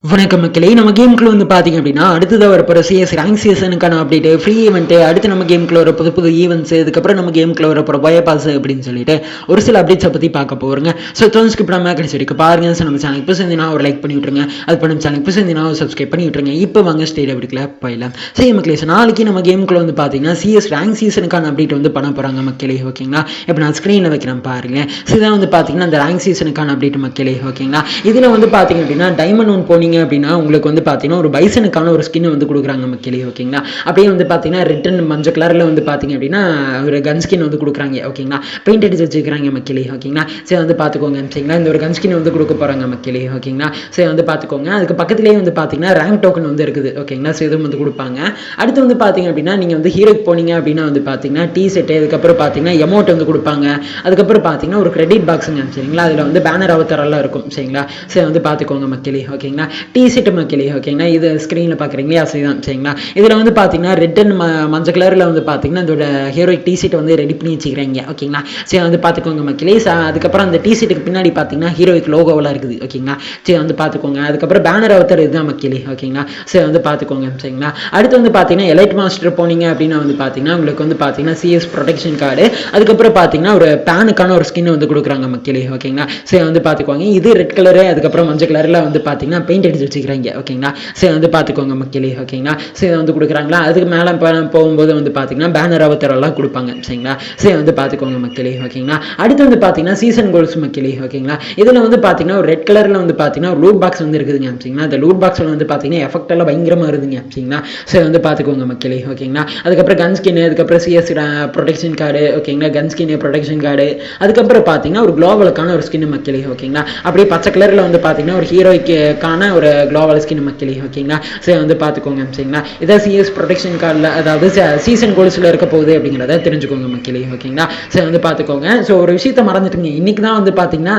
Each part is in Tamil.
வணக்கம் மக்களே, நம்ம கேமுக்குள்ள வந்து பார்த்தீங்க அப்படின்னா அடுத்ததாக வரப்போகிற சிஎஸ் ரேங்க் சீசனுக்கான அப்டேட், ஃப்ரீ ஈவெண்ட்டு, அடுத்து நம்ம கேமுக்குள்ள வர புது புது ஈவெண்ட்ஸ், இதுக்கப்புறம் நம்ம கேமுக்குள்ள வரப்போகிற பயோபாஸ் அப்படின்னு சொல்லிட்டு ஒரு சில அப்டேட்ஸை பற்றி பார்க்க போகிறோங்க. ஸோ ஸ்கிப் பண்ணாமல் கடைசி வரைக்கும் பாருங்க. ஸோ நம்ம சேனல் இப்போ சேர்ந்தீங்கன்னா ஒரு லைக் பண்ணி விட்ருங்க, அது பண்ண நம்ம சேனல் இப்போ சேர்ந்தீங்கன்னா ஒரு சப்ஸ்கிரைப் பண்ணி விட்ருங்க. இப்போ வாங்க ஸ்டேட் அப்டேட்ல போயிடலாம். சரி மக்களே, நாளைக்கு நம்ம கேமுக்குள்ள வந்து பார்த்தீங்கன்னா சிஎஸ் ரேங்க் சீசனுக்கான அப்டேட் வந்து பண்ண போகிறாங்க மக்களே. ஓகேங்களா, இப்போ நான் ஸ்க்ரீனில் வைக்கிறேன் பாருங்க. ஸோ இதான் வந்து பார்த்தீங்கன்னா அந்த ரேங்க் சீசனுக்கான அப்டேட் மக்களே. ஓகேங்களா, இதில் வந்து பார்த்தீங்க அப்படின்னா டைமண்ட் ஒன் போனீங்க அப்படின்னா உங்களுக்கு வந்து பார்த்தீங்கன்னா ஒரு பைசனுக்கான ஒரு ஸ்கின் வந்து கொடுக்குறாங்க மக்களே. ஓகேங்களா, அப்படியே வந்து பார்த்தீங்கன்னா ரிட்டன் மஞ்சள் கலரில் வந்து பார்த்தீங்க அப்படின்னா ஒரு கன் ஸ்கின் வந்து கொடுக்குறாங்க. ஓகேங்களா, பெயிண்ட் அடிச்சு வச்சுக்கிறாங்க மக்களே. ஓகேங்களா, சரி வந்து பார்த்துக்கோங்க. சரிங்களா, இந்த ஒரு கன் ஸ்கின் வந்து கொடுக்க போகிறாங்க மக்களே. ஓகேங்களா, சரி வந்து பார்த்துக்கோங்க. அதுக்கு பக்கத்துலேயே வந்து பார்த்தீங்கன்னா ரேங்க் டோக்கன் வந்து இருக்குது. ஓகேங்களா, சரி இதுவும் வந்து கொடுப்பாங்க. அடுத்து வந்து பார்த்தீங்க அப்படின்னா நீங்கள் வந்து ஹீரோக்கு போனீங்க அப்படின்னா வந்து பார்த்தீங்கன்னா டீ செட்டு, அதுக்கப்புறம் பார்த்தீங்கன்னா எமௌண்ட் வந்து கொடுப்பாங்க. அதுக்கப்புறம் பார்த்தீங்கன்னா ஒரு கிரெடிட் பாக்ஸுங்க. சரிங்களா, அதில் வந்து பேனர் அவதாரெல்லாம் இருக்கும். சரிங்களா, சரி வந்து பார்த்துக்கோங்க மக்களே. ஓகேங்களா, டீ செட்டு மக்களே. ஓகேங்களா, இது ஸ்க்ரீனில் பார்க்குறீங்களா, சரிதான். சரிங்களா, இதில் வந்து பார்த்தீங்கன்னா ரெட் அண்ட் மஞ்சள் கலரில் வந்து பார்த்தீங்கன்னா இதோட ஹீரோயிக் டி ஷர்ட் வந்து ரெடி பண்ணி வச்சுக்கிறீங்க. ஓகேங்களா, சரி வந்து பார்த்துக்கோங்க மக்களே. அதுக்கப்புறம் அந்த டி ஷர்ட்டுக்கு பின்னாடி பார்த்தீங்கன்னா ஹீரோயிக் லோகோவெல்லாம் இருக்குது. ஓகேங்களா, சரி வந்து பார்த்துக்கோங்க. அதுக்கப்புறம் பேனர் அவத்தர் இதுதான் மக்களே. ஓகேங்களா, சரி வந்து பார்த்துக்கோங்க. சரிங்களா, அடுத்து வந்து பார்த்தீங்கன்னா எலைட் மாஸ்டர் போனீங்க அப்படின்னா வந்து பார்த்தீங்கன்னா உங்களுக்கு வந்து பார்த்தீங்கன்னா சிஎஸ் ப்ரொடெக்ஷன் கார்டு, அதுக்கப்புறம் பார்த்தீங்கன்னா ஒரு பேனுக்கான ஒரு ஸ்கின் வந்து கொடுக்குறாங்க மக்களே. ஓகேங்களா, சரி வந்து பார்த்துக்கோங்க. இது ரெட் கலரு, அதுக்கப்புறம் மஞ்சள் கலரில் வந்து பார்த்தீங்கன்னா பெயிண்ட் அடிச்சு வச்சுக்கிறாங்க. ஓகேங்களா, சரி வந்து பார்த்துக்கோங்க மக்களே. ஓகேங்களா, சரி வந்து கொடுக்குறாங்களா. அதுக்கு மேலே போகும்போது வந்து பார்த்தீங்கன்னா பேனர் அவத்தரெல்லாம் கொடுப்பாங்க. சரிங்களா, சரி வந்து பார்த்துக்கோங்க மக்களே. ஓகேங்களா, அடுத்து வந்து பார்த்தீங்கன்னா சீசன் கோல்ஸ் மக்களே. ஓகேங்களா, இதில் வந்து பார்த்தீங்கன்னா ஒரு ரெட் கலரில் வந்து பார்த்தீங்கன்னா ஒரு லூட் பாக்ஸ் வந்து இருக்குதுங்க. சரிங்களா, அந்த லூட் பாக்ஸில் வந்து பார்த்தீங்கன்னா எஃபெக்ட் எல்லாம் பயங்கரமாக இருக்குதுங்க. சரிங்களா, சரி வந்து பார்த்துக்கோங்க மக்களே. ஓகேங்களா, அதுக்கப்புறம் கன் ஸ்கின், அதுக்கப்புறம் சிஎஸ் ப்ரொடெக்ஷன் கார்டு. ஓகேங்களா, கன் ஸ்கின் ப்ரொடெக்ஷன் கார்டு, அதுக்கப்புறம் பார்த்தீங்கன்னா ஒரு குளோவலுக்கான ஒரு ஸ்கின் மக்களே. ஓகேங்களா, அப்படியே பச்சை கலரில் வந்து பார்த்தீங்கன்னா ஒரு ஹீரோய்க்கான ஒரு குளோவல் ஸ்கின் மக்களே. ஓகேங்களா, சரி வந்து பார்த்துக்கோங்க. சரிங்களா, இதான் சிஎஸ் ப்ரொடெக்ஷன் கார்டில் அதாவது சீசன் கோல்ஸில் இருக்க போகுது அப்படிங்கிறத தெரிஞ்சுக்கோங்க மக்களே. ஓகேங்களா, சரி வந்து பார்த்துக்கோங்க. ஸோ ஒரு விஷயத்தை மறந்துட்டுங்க, இன்னைக்கு தான் வந்து பார்த்தீங்கன்னா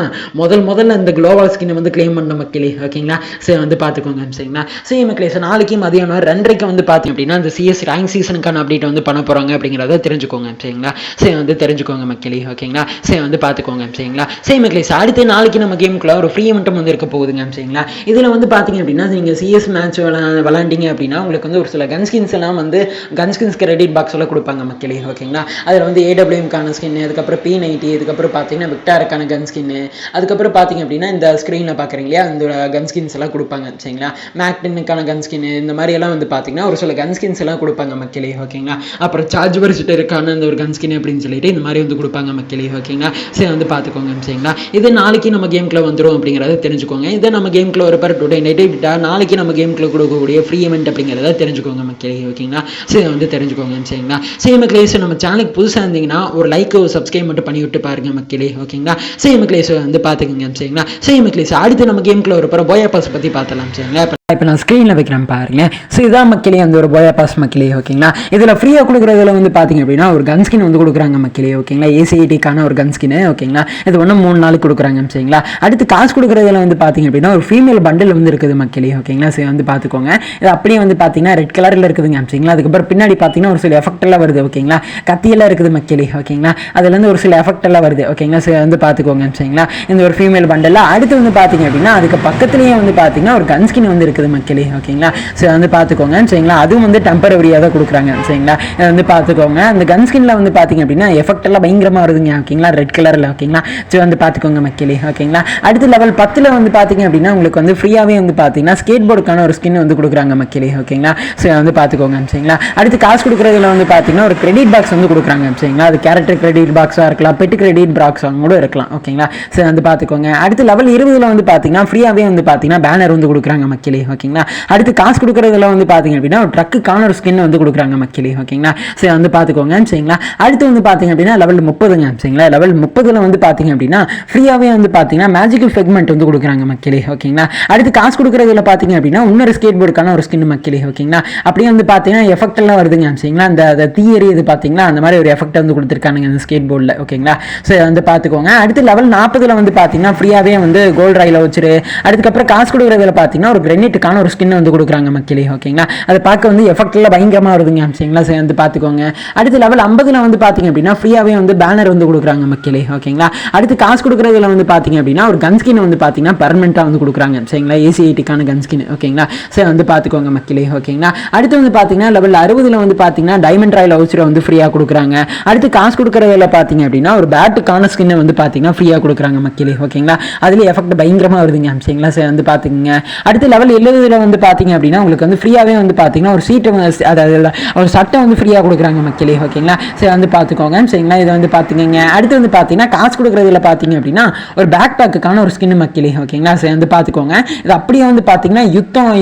முதல்ல இந்த குளோவல் ஸ்கின் வந்து கிளைம் பண்ண மக்களே. ஓகேங்களா, சரி வந்து பார்த்துக்கோங்க. சரிங்களா, சரி மக்களே, நாளைக்கு மதியம் 2:30 வந்து பார்த்தீங்க அப்படின்னா இந்த சிஎஸ் ரேங்க் சீசனுக்கான அப்டேட் வந்து பண்ண போகிறாங்க அப்படிங்கிறத தெரிஞ்சுக்கோங்க. சரிங்களா, சரி வந்து தெரிஞ்சுக்கோங்க மக்களே. ஓகேங்களா, சரி வந்து பார்த்துக்கோங்க. சரிங்களா, சரி மக்களே, அடுத்து நாளைக்கு நம்ம கேமுக்குள்ள ஒரு ஃப்ரீ ஈவெண்ட்டும் வந்து இருக்க போகுதுங்க. சரிங்களா, இதில் வந்து பார்த்தீங்க அப்படின்னா நீங்கள் சிஎஸ் மேட்ச் விளாண்டிங்க அப்படின்னா உங்களுக்கு வந்து ஒரு சில கன் ஸ்கின்ஸ் எல்லாம் வந்து கன் ஸ்கின்ஸ் கிரெடிட் பாக்ஸ் எல்லாம் கொடுப்பாங்க மக்களே. ஓகேங்களா, அதில் வந்து ஏடபிள்யூஎம்கான ஸ்கின், அதுக்கப்புறம் P90, அதுக்கப்புறம் பார்த்தீங்கன்னா விக்டாருக்கான கன் ஸ்கின்னு, அதுக்கப்புறம் பார்த்தீங்க அப்படின்னா இந்த ஸ்க்ரீனில் பார்க்குறீங்க இல்லையா அந்த கன் ஸ்கின்ஸ் எல்லாம் கொடுப்பாங்க. சரிங்களா, மேக்டனுக்கான கன் ஸ்கின்னு, இந்த மாதிரி எல்லாம் வந்து பார்த்தீங்கன்னா ஒரு சில கன் ஸ்கின்ஸ் எல்லாம் கொடுப்பாங்க மக்களே. ஓகேங்களா, அப்புறம் சார்ஜ் இருக்கான அந்த ஒரு கன் ஸ்கின் அப்படின்னு சொல்லிட்டு இந்த மாதிரி வந்து கொடுப்பாங்க மக்களே. ஓகேங்களா, சரி வந்து பார்த்துக்கோங்க. சரிங்களா, இது நாளைக்கு நம்ம கேமுக்குள்ள வந்துடும் அப்படிங்கிறத தெரிஞ்சுக்கோங்க. இதை நம்ம கேமுக்குள்ள ஒரு பார் டுடே நைட் நாளைக்கு நம்ம கேமுக்குள்ள கொடுக்கக்கூடிய ஃப்ரீ ஈவெண்ட் அப்படிங்கிறத தெரிஞ்சுக்கோங்க மக்களே. ஓகேங்களா, சரி வந்து தெரிஞ்சுக்கோங்க. சரிங்களா, சரி மக்களே, நம்ம சேனலுக்கு புதுசாக இருந்தீங்கன்னா ஒரு லைக் சப்ஸ்கிரைப் மட்டும் பண்ணி விட்டு பாருங்க மக்களே. ஓகேங்களா, சரி மக்களே, வந்து பார்த்துக்கோங்க. சரிங்களா, சரி மக்களே, அடுத்து நம்ம கேமுக்குள்ள ஒரு போயா பாஸ் பற்றி பார்த்தலாம். சரிங்களா, இப்போ நான் ஸ்க்ரீனில் வைக்கிறேன் பாருங்க. ஸோ இதான் மக்களே அந்த ஒரு போயா பாஸ் மக்களே. ஓகேங்களா, இதில் ஃப்ரீயாக கொடுக்குறதுல வந்து பார்த்தீங்க அப்படின்னா ஒரு கன் ஸ்கின் வந்து கொடுக்குறாங்க மக்களே. ஓகேங்களா, ACATக்கான ஒரு கன் ஸ்கின்னு. ஓகேங்களா, இது ஒன்று 3 நாளுக்கு கொடுக்குறாங்க. சரிங்களா, அடுத்து காசு கொடுக்குறதுல வந்து பார்த்தீங்க அப்படின்னா ஒரு ஃபீமேல் பண்டில் வந்து இருக்குது மக்களே. ஓகேங்களா, சரி வந்து பார்த்துக்கோங்க. இது அப்படியே வந்து பார்த்தீங்கன்னா ரெட் கலரில் இருக்குதுங்க. சரிங்களா, அதுக்கப்புறம் பின்னாடி பார்த்தீங்கன்னா ஒரு சில எஃபெக்ட் எல்லாம் வருது. ஓகேங்களா, கத்தியெல்லாம் இருக்குது மக்களே. ஓகேங்களா, அதுலேருந்து ஒரு சில எஃபெக்ட் எல்லாம் வருது. ஓகேங்களா, சரி வந்து பார்த்துக்கோங்க. சரிங்களா, இந்த ஒரு ஃபீமேல் பண்டில் அடுத்து வந்து பார்த்தீங்க அப்படின்னா அதுக்கு பக்கத்துலேயே வந்து பார்த்தீங்கன்னா ஒரு கன் ஸ்கின் வந்து இருக்குது மக்களே. ஓகேங்களா, சரி வந்து பார்த்துக்கோங்க. சரிங்களா, அதுவும் வந்து டெம்பரவரியாக தான் கொடுக்குறாங்க. சரிங்களா, இதை வந்து பார்த்துக்கோங்க. அந்த கன் ஸ்கின்ல வந்து பார்த்தீங்க அப்படின்னா எஃபெக்ட் எல்லாம் பயங்கரமாக வருதுங்க. ஓகேங்களா, ரெட் கலரில். ஓகேங்களா, சரி வந்து பார்த்துக்கோங்க மக்களே. ஓகேங்களா, அடுத்து லெவல் 10 வந்து பார்த்தீங்க அப்படின்னா உங்களுக்கு வந்து ஃப்ரீயாகவே வந்து பார்த்தீங்கன்னா ஸ்கேட் போர்டுக்கான ஒரு ஸ்கின் வந்து கொடுக்குறாங்க மக்களே. ஓகேங்களா, சரி வந்து பார்த்துக்கோங்க. சரிங்களா, அடுத்து காசு கொடுக்குறதுல வந்து பார்த்தீங்கன்னா ஒரு கிரெடிட் பாக்ஸ் வந்து கொடுக்குறாங்க. சரிங்களா, அது கேரக்டர் கிரெடிட் பாக்ஸாக இருக்கலாம், பெட் கிரெடிட் பாக்ஸாக கூட இருக்கலாம். ஓகேங்களா, சரி வந்து பார்த்துக்கோங்க. அடுத்து லெவல் 20 வந்து பார்த்தீங்கன்னா ஃப்ரீயாகவே வந்து பார்த்தீங்கன்னா பேனர் வந்து கொடுக்குறாங்க மக்களே. ஓகேங்களா, அடுத்து காசு கொடுக்குறதுல வந்து பார்த்தீங்க அப்படின்னா ஒரு ட்ரக்குக்கான ஒரு ஸ்கின் வந்து கொடுக்குறாங்க மக்களே. ஓகேங்களா, சரி வந்து பார்த்துக்கோங்க. சரிங்களா, அடுத்து வந்து பார்த்தீங்க அப்படின்னா லெவல் 30ங்க. சரிங்களா, லெவல் 30ல் வந்து பார்த்தீங்க அப்படின்னா ஃப்ரீயாகவே வந்து பார்த்தீங்கன்னா மேஜிக்கல் செக்மெண்ட் வந்து கொடுக்குறாங்க மக்களே. ஓகேங்களா, அடுத்து காசு கொடுக்குறதுல பார்த்தீங்க அப்படின்னா இன்னொரு ஸ்கேட் போர்டுக்கான ஒரு ஸ்கின் மக்களே. ஓகேங்களா, அப்படியே வந்து பார்த்தீங்கன்னா எஃபெக்ட் எல்லாம் வருதுங்க. சரிங்களா, அந்த தீயரி இது பார்த்தீங்கன்னா அந்த மாதிரி ஒரு எஃபெக்ட் வந்து கொடுத்துருக்காங்க அந்த ஸ்கேட் போர்டில். ஓகேங்களா, சரி வந்து பார்த்துக்கோங்க. அடுத்து லெவல் 40ல் வந்து பார்த்தீங்கன்னா ஃப்ரீயாகவே வந்து கோல்ட் ராயில் வச்சுரு, அதுக்கப்புறம் காசு கொடுக்குறதுல பார்த்தீங்கன்னா ஒரு கிரெனிட் எலிட்டுக்கான ஒரு ஸ்கின் வந்து கொடுக்குறாங்க மக்களே. ஓகேங்களா, அதை பார்க்க வந்து எஃபெக்ட்லாம் பயங்கரமாக வருதுங்க சரிங்களா. வந்து பார்த்துக்கோங்க. அடுத்து லெவல் 50ல் வந்து பார்த்தீங்க அப்படின்னா ஃப்ரீயாகவே வந்து பேனர் வந்து கொடுக்குறாங்க மக்களே. ஓகேங்களா, அடுத்து காசு கொடுக்குறதுல வந்து பார்த்தீங்க அப்படின்னா ஒரு கன் ஸ்கின் வந்து பார்த்தீங்கன்னா பெர்மனெண்ட்டாக வந்து கொடுக்குறாங்க சரிங்களா. AC-80க்கான கன் ஸ்கின். ஓகேங்களா, வந்து பார்த்துக்கோங்க மக்களே. ஓகேங்களா, அடுத்து வந்து பார்த்தீங்கன்னா லெவல் 60ல் வந்து பார்த்தீங்கன்னா டைமண்ட் ராயல் வவுச்சரை வந்து ஃப்ரீயாக கொடுக்குறாங்க. அடுத்து காசு கொடுக்குறதுல பார்த்தீங்க அப்படின்னா ஒரு பேட்டுக்கான ஸ்கின்னை வந்து பார்த்தீங்கன்னா ஃப்ரீயாக கொடுக்குறாங்க மக்களே. ஓகேங்களா, அதுல எஃபெக்ட் பயங்கரமாக வருதுங்க சரிங்களா. வந்து பார்த்துக்கோங்க. அடுத்து லெவல் 70ல் வந்து பார்த்தீங்க அப்படின்னா உங்களுக்கு வந்து ஃப்ரீயாகவே வந்து பார்த்தீங்கன்னா ஒரு சீட்டை அதாவது ஒரு சட்டை வந்து ஃப்ரீயாக கொடுக்குறாங்க மக்களே. ஓகேங்களா, வந்து பார்த்துக்கோங்க சரிங்களா. இதை வந்து பார்த்துக்கோங்க. அடுத்து வந்து பார்த்தீங்கன்னா காசு கொடுக்குறதுல பார்த்தீங்க அப்படின்னா ஒரு பேக் பேக்குக்கான ஒரு ஸ்கின் மக்களே. ஓகேங்களா, வந்து பார்த்துக்கோங்க. இது அப்படியே வந்து பார்த்தீங்கன்னா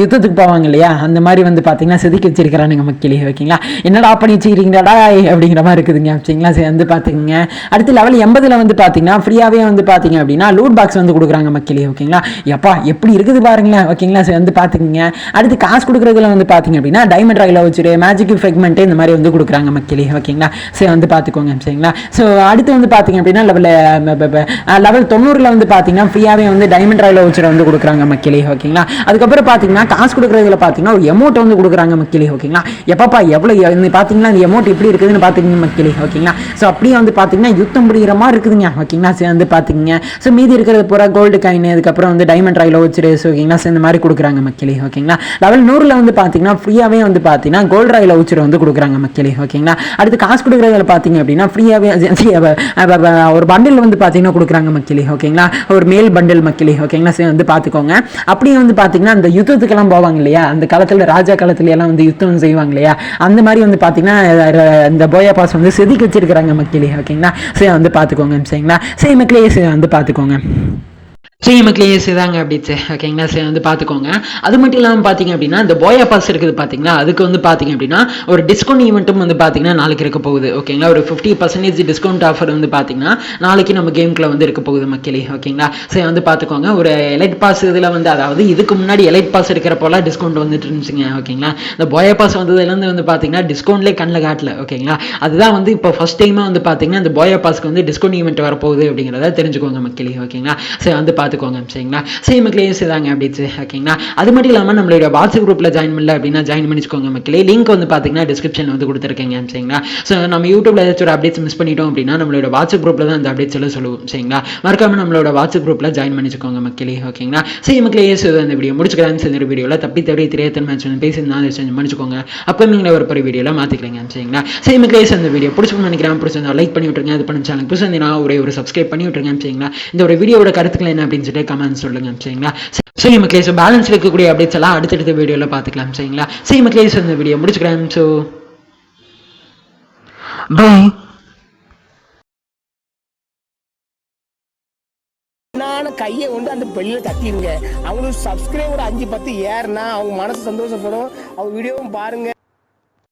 யுத்தத்துக்கு போவாங்க இல்லையா, அந்த மாதிரி வந்து பார்த்தீங்கன்னா செதுக்கி வச்சிருக்கிறானுங்க மக்களே. ஓகேங்களா, என்னடா பண்ணி வச்சுக்கிறீங்கடா அப்படிங்கிற மாதிரி இருக்குதுங்க சரிங்களா. வந்து பார்த்துக்கோங்க. அடுத்து லெவல் 80ல் வந்து பார்த்தீங்கன்னா ஃப்ரீயாகவே வந்து பார்த்தீங்க அப்படின்னா லூட் பாக்ஸ் வந்து கொடுக்குறாங்க மக்களே. ஓகேங்களா, எப்பா எப்படி இருக்குது பாருங்களேன். ஓகேங்களா, வந்து பார்த்துக்கோங்க. அடுத்து காசு கொடுக்குறதுல வந்து பார்த்தீங்க அப்படின்னா டைமண்ட் ராயில் வச்சுரு மேஜிக் ஃப்ரெக்மெண்ட் இந்த மாதிரி வந்து கொடுக்குறாங்க மக்களே. ஓகேங்களா, வந்து பார்த்துக்கோங்க சரிங்களா. அடுத்து வந்து பார்த்தீங்க அப்படின்னா லெவல் 90ல் வந்து பார்த்தீங்கன்னா ஃப்ரீயாகவே வந்து டைமண்ட் ராயில் வச்சுரு வந்து கொடுக்குறாங்க மக்களே. ஓகேங்களா, அதுக்கப்புறம் பார்த்தீங்கன்னா காசு கொடுக்குறதுல பார்த்தீங்கன்னா ஒரு எமௌண்ட் வந்து கொடுக்குறாங்க மக்களே. ஓகேங்களா, எப்பப்பா எவ்வளோ பார்த்தீங்கன்னா இந்த எமௌண்ட் எப்படி இருக்குதுன்னு பார்த்துக்கங்க மக்களே. ஓகேங்களா, அப்படியே வந்து பார்த்தீங்கன்னா யுத்தம் முடிகிற மாதிரி இருக்குதுங்க. ஓகேங்களா, வந்து பார்த்துக்கங்க. மீதி இருக்கிறது பூரா கோல்டு காயின், அதுக்கப்புறம் வந்து டைமண்ட் ராயில் வச்சுரு. ஓகேங்களா, இந்த மாதிரி கொடுக்குறாங்க மக்களே. ஓகேங்களா, லெவல் 100ல் வந்து பார்த்தீங்கன்னா ஃப்ரீயாகவே வந்து பார்த்தீங்கன்னா கோல்டு ராயில் வச்சுரு வந்து கொடுக்குறாங்க மக்களே. ஓகேங்களா, அடுத்து காசு கொடுக்குறதுல பார்த்தீங்க அப்படின்னா ஃப்ரீயாகவே ஒரு பண்டில் வந்து பார்த்தீங்கன்னா கொடுக்குறாங்க மக்களே. ஓகேங்களா, ஒரு மேல் பண்டில் மக்களே. ஓகேங்களா, வந்து பார்த்துக்கோங்க. அப்படியே வந்து பார்த்தீங்கன்னா அந்த யுத்தத்துக்கெல்லாம் போவாங்க இல்லையா, அந்த காலத்தில் ராஜா காலத்துல எல்லாம் வந்து யுத்தம் செய்வாங்க இல்லையா, அந்த மாதிரி வந்து பார்த்தீங்கன்னா இந்த போயா பாஸ் வந்து செதுக்கி வச்சிருக்கிறாங்க மக்களே. ஓகேங்களா, வந்து பார்த்துக்கோங்க சரிங்களா. மக்களே வந்து பார்த்துக்கோங்க. மக்களே செய்தாங்க அப்படிச்சு. ஓகேங்களா, வந்து பார்த்துக்கோங்க. அது மட்டும் இல்லாமல் பார்த்தீங்க அப்படின்னா இந்த போயா பாஸ் இருக்குது பார்த்தீங்களா, அதுக்கு வந்து பார்த்தீங்க அப்படின்னா ஒரு டிஸ்கவுண்ட் ஈவெண்ட்டும் வந்து பார்த்தீங்கன்னா நாளைக்கு இருக்க போகுது. ஓகேங்களா, ஒரு 50% டிஸ்கவுண்ட் ஆஃபர் வந்து பார்த்தீங்கன்னா நாளைக்கு நம்ம கேம்குள்ள வந்து இருக்க போகுது மக்களே. ஓகேங்களா, வந்து பார்த்துக்கோங்க. ஒரு எலைட் பாஸ் இதில் வந்து அதாவது இதுக்கு முன்னாடி எலைட் பாஸ் இருக்கிறப்போலாம் டிஸ்கவுண்ட் வந்துட்டு இருந்துச்சுங்க. ஓகேங்களா, இந்த போயா பாஸ் வந்ததுலேருந்து வந்து பார்த்தீங்கன்னா டிஸ்கவுண்ட்லேயே கண்ணில் காட்டல. ஓகேங்களா, அதுதான் வந்து இப்போ ஃபர்ஸ்ட் டைமாக வந்து பார்த்தீங்கன்னா இந்த போயா பாஸ்க்கு வந்து டிஸ்கவுண்ட் ஈவெண்ட் வரப்போகுது அப்படிங்கிறத தெரிஞ்சுக்கோங்க மக்களே. ஓகேங்களா, வந்து பார்த்துக்கோங்க சரிங்களா. மக்களே செய்தாங்க அப்படிச்சு. ஓகேங்களா, அது மட்டும் இல்லாமல் நம்மளுடைய வாட்ஸ்அப் குரூப்ல ஜாயின் பண்ணல அப்படின்னா ஜாயின் பண்ணிச்சுக்கோங்க மக்களே. லிங்க் வந்து பார்த்தீங்கன்னா டிஸ்கிரிப்ஷன் வந்து கொடுத்துருக்கேங்க சரிங்களா. நம்ம யூடியூப்ல ஏதாச்சும் ஒரு அப்டேட்ஸ் மிஸ் பண்ணிட்டோம் அப்படின்னா நம்மளோட வாட்ஸ்அப் குரூப்ல தான் அந்த அப்டேட்ஸ் எல்லாம் சொல்லுவோம் சரிங்களா. மறக்காம நம்மளோட வாட்ஸ்அப் குரூப்ல ஜாயின் பண்ணிச்சுக்கோங்க மக்களே. ஓகேங்களா, மக்களே அந்த வீடியோ முடிச்சுக்கிறான்னு இந்த வீடியோவில் தப்பி தவறி தெரியாத மேட்ச் பேசி நான் மன்னிச்சுக்கோங்க. அப்போ ஒரு வீடியோல மாத்திக்கலாங்க சரிங்களா. மக்களே அந்த வீடியோ பிடிச்சிக்கணும்னு நினைக்கிறேன். பிடிச்சிருந்தா லைக் பண்ணி விட்டுருங்க. அது பண்ண சேனல் பிடிச்சிருந்தா ஒரு சப்ஸ்கிரைப் பண்ணி விட்டுருங்க சரிங்களா. இந்த ஒரு வீடியோட கருத்துக்கள் என்ன அப்படின்னு சொல்லிட்டு கமெண்ட் சொல்லுங்க சரிங்களா. மக்களே பேலன்ஸ் இருக்கக்கூடிய அப்டேட்ஸ் எல்லாம் அடுத்தடுத்த வீடியோல பார்த்துக்கலாம் சரிங்களா. மக்களே இந்த வீடியோ முடிச்சுக்கிறேன். பை. கையை கொண்டு அந்த பெல்லில் தட்டிடுங்க. அவங்களுக்கு சப்ஸ்கிரைபர் 5-10 ஏறுனா அவங்க மனசு சந்தோஷப்படும். அவங்க வீடியோவும் பாருங்க.